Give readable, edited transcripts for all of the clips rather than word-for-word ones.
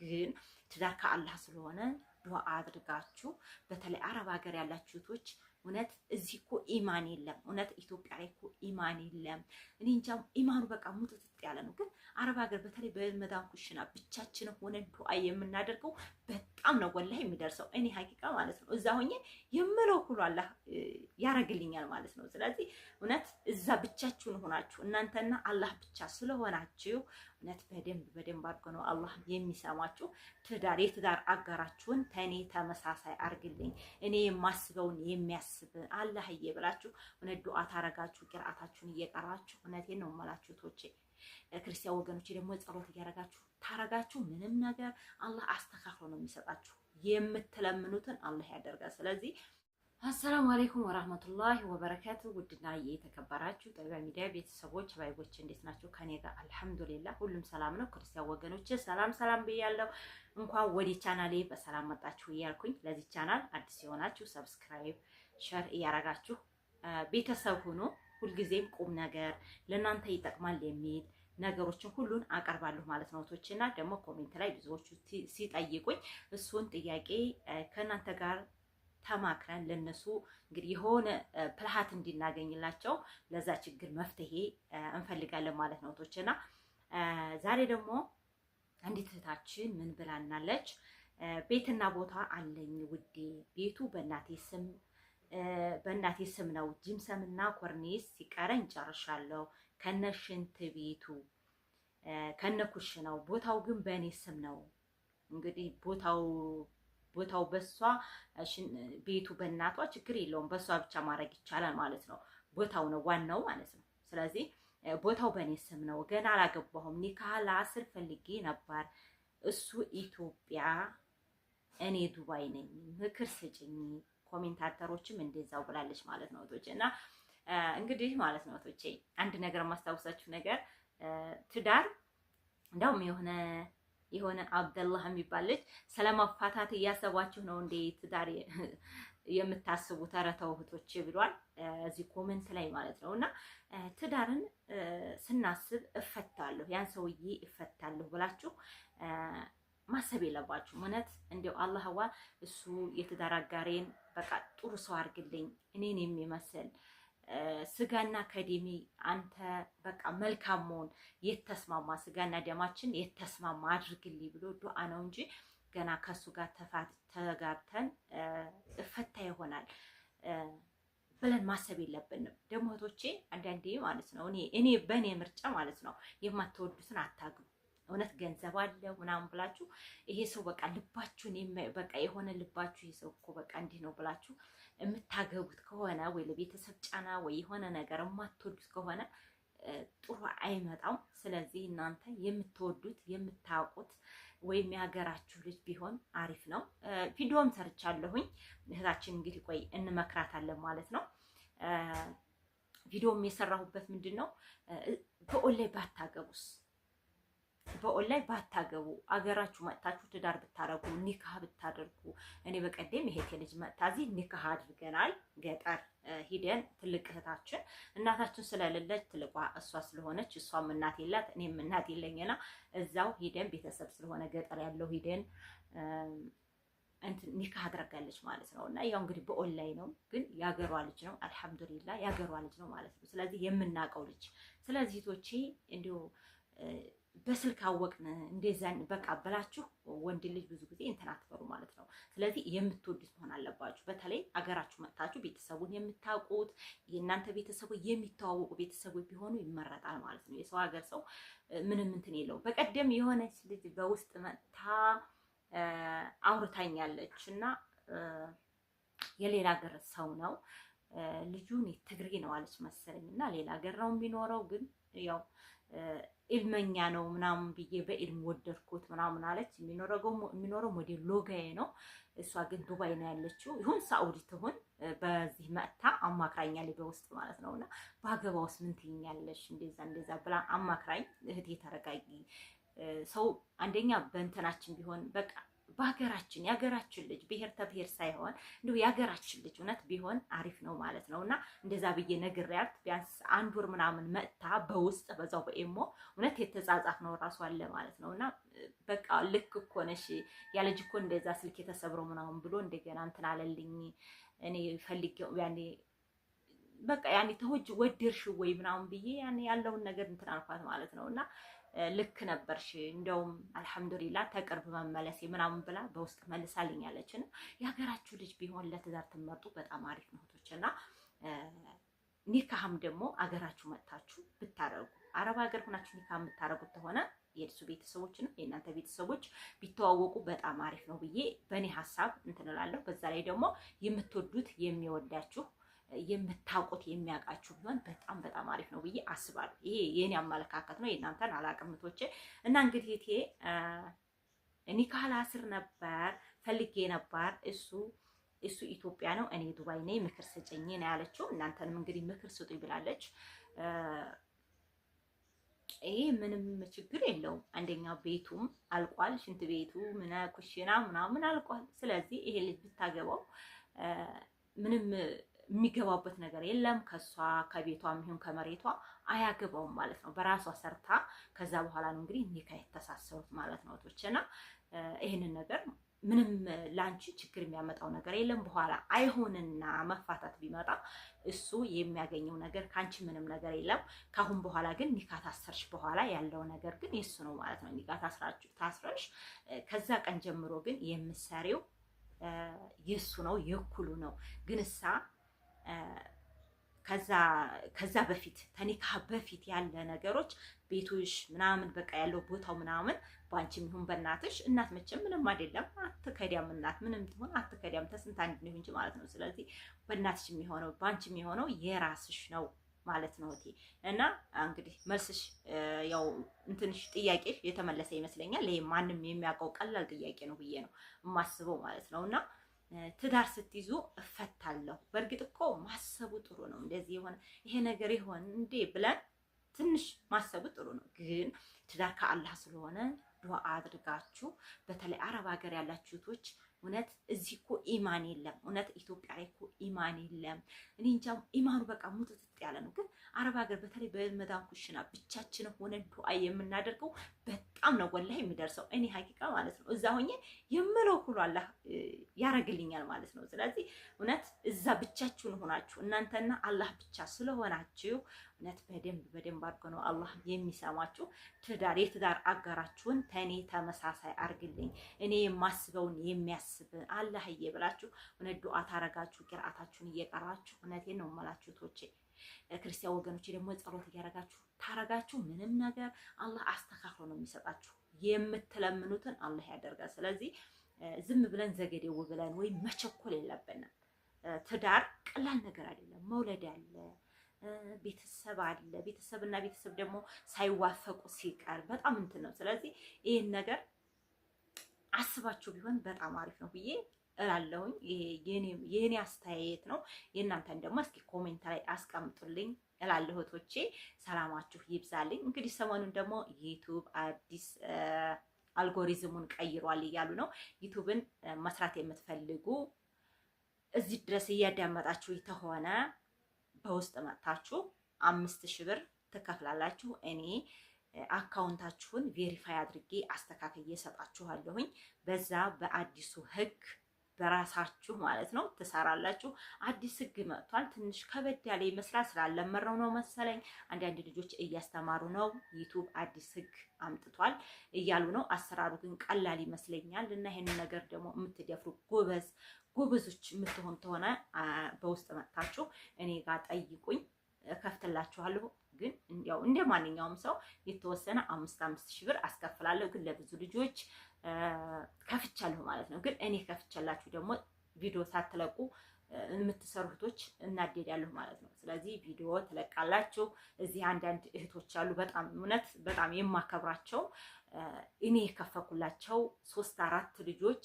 ግን ትዳር ከአላህ ስለሆነ ዱዓ አድርጋችሁ በተለይ አረብ ሀገር ያላችሁ እህቶች እውነት እዚህ እኮ ኢማን የለም። እውነት ኢትዮጵያ ላይ እኮ ኢማን የለም። እኔ እንጃ ኢማኑ በቃ ሙጥጥ ያለ ነው። ግን አረብ ሀገር በተለይ በመዳም ኩሽና ብቻችንን ሆነን ዱዓ የምናደርገው በጣም ነው ወላሂ የሚደርሰው። እኔ ሀቂቃ ማለት ነው እዛ ሆኜ የምለው ሁሉ አላህ ያረግልኛል ማለት ነው። ስለዚህ እውነት እዛ ብቻችሁን ሆናችሁ እናንተና አላህ ብቻ ስለሆናችሁ እውነት በደንብ አድርጎ ነው አላህ የሚሰማችሁ። የትዳር አጋራችሁን ተኔ ተመሳሳይ አርግልኝ፣ እኔ የማስበውን የሚያስብ አላህዬ ብላችሁ እውነት ዱዓ ታረጋችሁ፣ ቅርአታችሁን እየቀራችሁ እውነቴን ነው የምላችሁ ቶቼ ክርስቲያን ወገኖቼ ደግሞ ጸሎት እያረጋችሁ ታረጋችሁ ምንም ነገር አላህ አስተካክሎ ነው የሚሰጣችሁ። የምትለምኑትን አላህ ያደርጋል። ስለዚህ አሰላሙ አለይኩም ወራህመቱላሂ ወበረካቱ። ውድና የተከበራችሁ ጠቢባ ሚዲያ ቤተሰቦች ባይቦች እንዴት ናችሁ? ከኔ ጋር አልሐምዱሊላህ ሁሉም ሰላም ነው። ክርስቲያን ወገኖቼ ሰላም ብያለሁ። እንኳን ወዲ ቻናሌ በሰላም መጣችሁ እያልኩኝ ለዚህ ቻናል አዲስ የሆናችሁ ሰብስክራይብ፣ ሼር እያረጋችሁ ቤተሰብ ሁኑ። ሁልጊዜም ቁም ነገር ለእናንተ ይጠቅማል የሚል ነገሮችን ሁሉን አቀርባለሁ ማለት ነው። ቶችና ደግሞ ኮሜንት ላይ ብዙዎቹ ሲጠይቁኝ እሱን ጥያቄ ከእናንተ ጋር ተማክረን ለነሱ እንግዲህ የሆነ ፕልሃት እንዲናገኝላቸው ለዛ ችግር መፍትሄ እንፈልጋለን ማለት ነው። ቶችና ዛሬ ደግሞ አንዲት እህታችን ምን ብላናለች? ቤትና ቦታ አለኝ ውዴ፣ ቤቱ በእናቴ ስም ነው። ጂምሰምና ኮርኒስ ሲቀረኝ ጨርሻለሁ። ከነ ሽንት ቤቱ ከነ ኩሽናው፣ ቦታው ግን በእኔ ስም ነው። እንግዲህ ቦታው በሷ ቤቱ በእናቷ ችግር የለውም፣ በሷ ብቻ ማድረግ ይቻላል ማለት ነው። ቦታው ነው ዋናው ማለት ነው። ስለዚህ ቦታው በእኔ ስም ነው። ገና አላገባሁም። ኒካህ ለአስር ፈልጌ ነበር። እሱ ኢትዮጵያ፣ እኔ ዱባይ ነኝ። ምክር ስጭኝ። ኮሜንታተሮችም እንደዛው ብላለች ማለት ነው እህቶቼ። እና እንግዲህ ማለት ነው እህቶቼ አንድ ነገር ማስታወሳችሁ ነገር ትዳር እንደውም የሆነ አብደላህ የሚባል ልጅ ስለማፋታት እያሰባችሁ ነው እንዴ ትዳር የምታስቡ ተረተው እህቶቼ ብሏል እዚህ ኮሜንት ላይ ማለት ነው። እና ትዳርን ስናስብ እፈታለሁ ያን ሰውዬ እፈታለሁ ብላችሁ ማሰብ የለባችሁ። እውነት እንደው አላህዋ እሱ የትዳር አጋሬን በቃ ጥሩ ሰው አድርግልኝ፣ እኔን የሚመስል ስጋና ከደሜ አንተ በቃ መልካም መሆን የተስማማ ስጋና ደማችን የተስማማ አድርግልኝ ብሎ ዱዓ ነው እንጂ ገና ከሱ ጋር ተጋብተን እፈታ ይሆናል ብለን ማሰብ የለብንም። ደግሞ እህቶቼ አንዳንዴ ማለት ነው እኔ በእኔ ምርጫ ማለት ነው የማትወዱትን አታግቡ። እውነት ገንዘብ አለው ምናምን ብላችሁ ይሄ ሰው በቃ ልባችሁን በቃ የሆነ ልባችሁ ይሄ ሰው እኮ በቃ እንዲህ ነው ብላችሁ የምታገቡት ከሆነ ወይ ለቤተሰብ ጫና ወይ የሆነ ነገር የማትወዱት ከሆነ ጥሩ አይመጣም። ስለዚህ እናንተ የምትወዱት የምታውቁት ወይም የሀገራችሁ ልጅ ቢሆን አሪፍ ነው። ቪዲዮም ሰርቻለሁኝ እህታችን እንግዲህ ቆይ እንመክራታለን ማለት ነው። ቪዲዮም የሰራሁበት ምንድን ነው በኦንላይን ባታገቡስ፣ በኦንላይን ባታገቡ አገራችሁ መጥታችሁ ትዳር ብታረጉ ኒካህ ብታደርጉ። እኔ በቀደም ይሄ ልጅ መጥታ እዚህ ኒካህ አድርገናል። ገጠር ሂደን ትልቅ እህታችን እናታችን ስለሌለች ትልቋ እሷ ስለሆነች እሷም እናት የላት እኔም እናት የለኝና እዛው ሂደን ቤተሰብ ስለሆነ ገጠር ያለው ሂደን ኒካህ አድርጋለች ማለት ነው። እና ያው እንግዲህ በኦንላይን ነው ግን ያገሯ ልጅ ነው። አልሐምዱሊላህ ያገሯ ልጅ ነው ማለት ነው። ስለዚህ የምናውቀው ልጅ። ስለዚህ ቶቼ እንዲሁ በስልክ አወቅን እንደዛን በቃ ብላችሁ ወንድ ልጅ ብዙ ጊዜ እንትን አትበሩ ማለት ነው። ስለዚህ የምትወዱት መሆን አለባችሁ። በተለይ አገራችሁ መጥታችሁ ቤተሰቡን የምታውቁት የእናንተ ቤተሰቦች የሚተዋወቁ ቤተሰቦች ቢሆኑ ይመረጣል ማለት ነው። የሰው ሀገር ሰው ምንም እንትን የለው። በቀደም የሆነች ልጅ በውስጥ መጥታ አውርታኛለች እና የሌላ ሀገር ሰው ነው ልጁን ትግሬ ነው አለች መሰለኝ እና ሌላ ሀገር ነው የሚኖረው ግን ያው ኢልመኛ ነው ምናምን ብዬ በኢልም ወደድኩት ምናምን አለች። የሚኖረው ሞዴል ሎጋዬ ነው። እሷ ግን ዱባይ ነው ያለችው። ይሁን ሳኡዲ ትሁን በዚህ መጥታ አማክራኛለች በውስጥ ማለት ነውና ባገባውስ ምን ትይኛለሽ እንደዛ ብላ አማክራኝ። እህቴ ተረጋጊ፣ ሰው አንደኛ በእንተናችን ቢሆን በቃ በሀገራችን የሀገራችን ልጅ ብሔር ተብሔር ሳይሆን እንደው የሀገራችን ልጅ እውነት ቢሆን አሪፍ ነው ማለት ነው። እና እንደዛ ብዬ ነግሬያት ቢያንስ 1 ወር ምናምን መጥታ በውስጥ በዛው በኤሞ እውነት የተጻጻፍ ነው ራሱ አለ ማለት ነው። እና በቃ ልክ እኮ ነሽ ያ ልጅ እኮ እንደዛ ስልክ የተሰብረው ምናምን ብሎ እንደገና እንትን አለልኝ እኔ ፈልጌው ያኔ በቃ ያኔ ተወጅ ወደርሽ ወይ ምናምን ብዬ ያኔ ያለውን ነገር እንትን አልኳት ማለት ነው። እና ልክ ነበርሽ እንደውም አልሐምዱሊላህ ተቅርብ መመለሴ ምናምን ብላ በውስጥ መልሳልኛለች። እና የሀገራችሁ ልጅ ቢሆን ለትዳር ትመርጡ በጣም አሪፍ ነው እህቶችና ኒካህም ደግሞ አገራችሁ መጥታችሁ ብታረጉ አረብ ሀገር ሆናችሁ ኒካህ የምታረጉት ከሆነ የእሱ ቤተሰቦችና የእናንተ ቤተሰቦች ቢተዋወቁ በጣም አሪፍ ነው ብዬ በእኔ ሀሳብ እንትን እላለሁ። በዛ ላይ ደግሞ የምትወዱት የሚወዳችሁ የምታውቁት የሚያውቃችሁ ቢሆን በጣም በጣም አሪፍ ነው ብዬ አስባለሁ። ይሄ የኔ አመለካከት ነው፣ የእናንተን አላቅምቶቼ እና እንግዲህ እቴ ኒካህ ላስር ነበር ፈልጌ ነበር እሱ ኢትዮጵያ ነው እኔ ዱባይ ነኝ ምክር ስጭኝ ነው ያለችው። እናንተንም እንግዲህ ምክር ስጡኝ ብላለች። ይሄ ምንም ችግር የለውም። አንደኛ ቤቱም አልቋል፣ ሽንት ቤቱ ምን ኩሽና ምናምን አልቋል። ስለዚህ ይሄ ልጅ ብታገባው ምንም የሚገባበት ነገር የለም። ከሷ ከቤቷም ይሁን ከመሬቷ አያገባውም ማለት ነው። በራሷ ሰርታ ከዛ በኋላ ነው እንግዲህ ኒካ የተሳሰሩት ማለት ነው እህቶችና ይሄንን ነገር ምንም ላንቺ ችግር የሚያመጣው ነገር የለም። በኋላ አይሆንና መፋታት ቢመጣ እሱ የሚያገኘው ነገር ካንቺ ምንም ነገር የለም። ካሁን በኋላ ግን ኒካ ታሰርሽ በኋላ ያለው ነገር ግን የሱ ነው ማለት ነው። ኒካ ታስረሽ ከዛ ቀን ጀምሮ ግን የምትሰሪው የሱ ነው የኩሉ ነው። ግን እሳ ከዛ በፊት ተኒካ በፊት ያለ ነገሮች ቤቶች ምናምን በቃ ያለው ቦታው ምናምን ባንቺም ይሁን በእናትሽ እናት መቼም ምንም አይደለም አትከዳም። እናት ምንም ትሆን አትከዳም፣ ተስንት አንድ ነው እንጂ ማለት ነው። ስለዚህ በእናትሽ የሚሆነው ባንቺም የሚሆነው የራስሽ ነው ማለት ነው እቴ። እና እንግዲህ መልስሽ ያው እንትንሽ ጥያቄሽ የተመለሰ ይመስለኛል። ይሄ ማንም የሚያውቀው ቀላል ጥያቄ ነው ብዬ ነው የማስበው ማለት ነው። እና ትዳር ስትይዙ እፈታለሁ። በእርግጥ እኮ ማሰቡ ጥሩ ነው። እንደዚህ የሆነ ይሄ ነገር ይሆን እንዴ ብለን ትንሽ ማሰቡ ጥሩ ነው። ግን ትዳር ከአላህ ስለሆነ ዱዓ አድርጋችሁ በተለይ አረብ ሀገር ያላችሁ እህቶች እውነት እዚህ እኮ ኢማን የለም። እውነት ኢትዮጵያ ላይ እኮ ኢማን የለም። እኔ እንጃ ኢማኑ በቃ ሙጥጥ ያለ ነው። ግን አረብ ሀገር በተለይ በመዳም ኩሽና ብቻችን ሆነን ዱዓ የምናደርገው በጣም ነው ወላሂ የሚደርሰው። እኔ ሀቂቃ ማለት ነው እዛ ሆኜ የምለው ሁሉ አላህ ያረግልኛል ማለት ነው። ስለዚህ እውነት እዛ ብቻችሁን ሆናችሁ እናንተና አላህ ብቻ ስለሆናችሁ እውነት በደንብ አድርጎ ነው አላህ የሚሰማችሁ። የትዳር አጋራችሁን ተኔ ተመሳሳይ አርግልኝ እኔ የማስበውን የሚያስብ አላህዬ ብላችሁ እውነት ዱዓ ታረጋችሁ ቂርአታችሁን እየቀራችሁ እውነቴን ነው የምላችሁ ቶቼ። ክርስቲያን ወገኖቼ ደግሞ ጸሎት እያረጋችሁ ታረጋችሁ ምንም ነገር አላህ አስተካክሎ ነው የሚሰጣችሁ። የምትለምኑትን አላህ ያደርጋል። ስለዚህ ዝም ብለን ዘገዴው ብለን ወይ መቸኮል የለብንም። ትዳር ቀላል ነገር አይደለም። መውለድ አለ፣ ቤተሰብ አለ። ቤተሰብና ቤተሰብ ደግሞ ሳይዋፈቁ ሲቀር በጣም እንትን ነው። ስለዚህ ይሄን ነገር አስባችሁ ቢሆን በጣም አሪፍ ነው ብዬ እላለሁኝ። የኔ አስተያየት ነው። የእናንተን ደግሞ እስኪ ኮሜንት ላይ አስቀምጡልኝ እላለሁ እህቶቼ። ሰላማችሁ ይብዛልኝ። እንግዲህ ሰሞኑን ደግሞ ዩቲዩብ አዲስ አልጎሪዝሙን ቀይሯል እያሉ ነው። ዩቲዩብን መስራት የምትፈልጉ እዚህ ድረስ እያዳመጣችሁ ተሆነ በውስጥ መጥታችሁ 5000 ብር ትከፍላላችሁ። እኔ አካውንታችሁን ቬሪፋይ አድርጌ አስተካክዬ እሰጣችኋለሁኝ። በዛ በአዲሱ ህግ በራሳችሁ ማለት ነው ትሰራላችሁ። አዲስ ህግ መጥቷል። ትንሽ ከበድ ያለ ይመስላል ስላለመረው ነው መሰለኝ። አንዳንድ ልጆች እያስተማሩ ነው። ዩቲዩብ አዲስ ህግ አምጥቷል እያሉ ነው። አሰራሩ ግን ቀላል ይመስለኛል። እና ይሄንን ነገር ደግሞ የምትደፍሩ ጎበዞች የምትሆን ተሆነ በውስጥ መጥታችሁ እኔ ጋር ጠይቁኝ፣ እከፍትላችኋለሁ። ግን ያው እንደ ማንኛውም ሰው የተወሰነ 5,000 ብር አስከፍላለሁ። ግን ለብዙ ልጆች ከፍቻለሁ ማለት ነው። ግን እኔ ከፍቻላችሁ ደግሞ ቪዲዮ ሳትለቁ የምትሰሩ እህቶች እናደዳለሁ ማለት ነው። ስለዚህ ቪዲዮ ትለቃላችሁ። እዚህ አንዳንድ እህቶች አሉ በጣም እውነት በጣም የማከብራቸው እኔ የከፈኩላቸው 3-4 ልጆች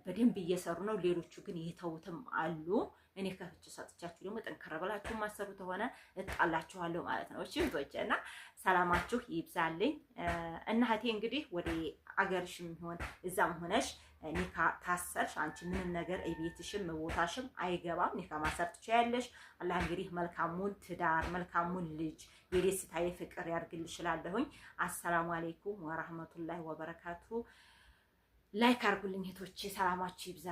በደንብ እየሰሩ ነው። ሌሎቹ ግን የተውትም አሉ። እኔ ከፍቼ ሰጥቻችሁ ደግሞ ጠንከር ብላችሁ ማሰሩ ተሆነ እጣላችኋለሁ ማለት ነው። እሺ እህቶቼ እና ሰላማችሁ ይብዛልኝ። እና እህቴ እንግዲህ ወደ አገርሽም ይሁን እዛም ሆነሽ ኒካ ካሰርሽ አንቺ ምንም ነገር እቤትሽም ቦታሽም አይገባም። ኒካ ማሰር ትችያለሽ። አላህ እንግዲህ መልካሙን ትዳር መልካሙን ልጅ የደስታ የፍቅር ያርግልሽ እላለሁኝ። አሰላሙ አለይኩም ወራህመቱላሂ ወበረካቱ። ላይክ አርጉልኝ እህቶቼ፣ ሰላማችሁ ይብዛ።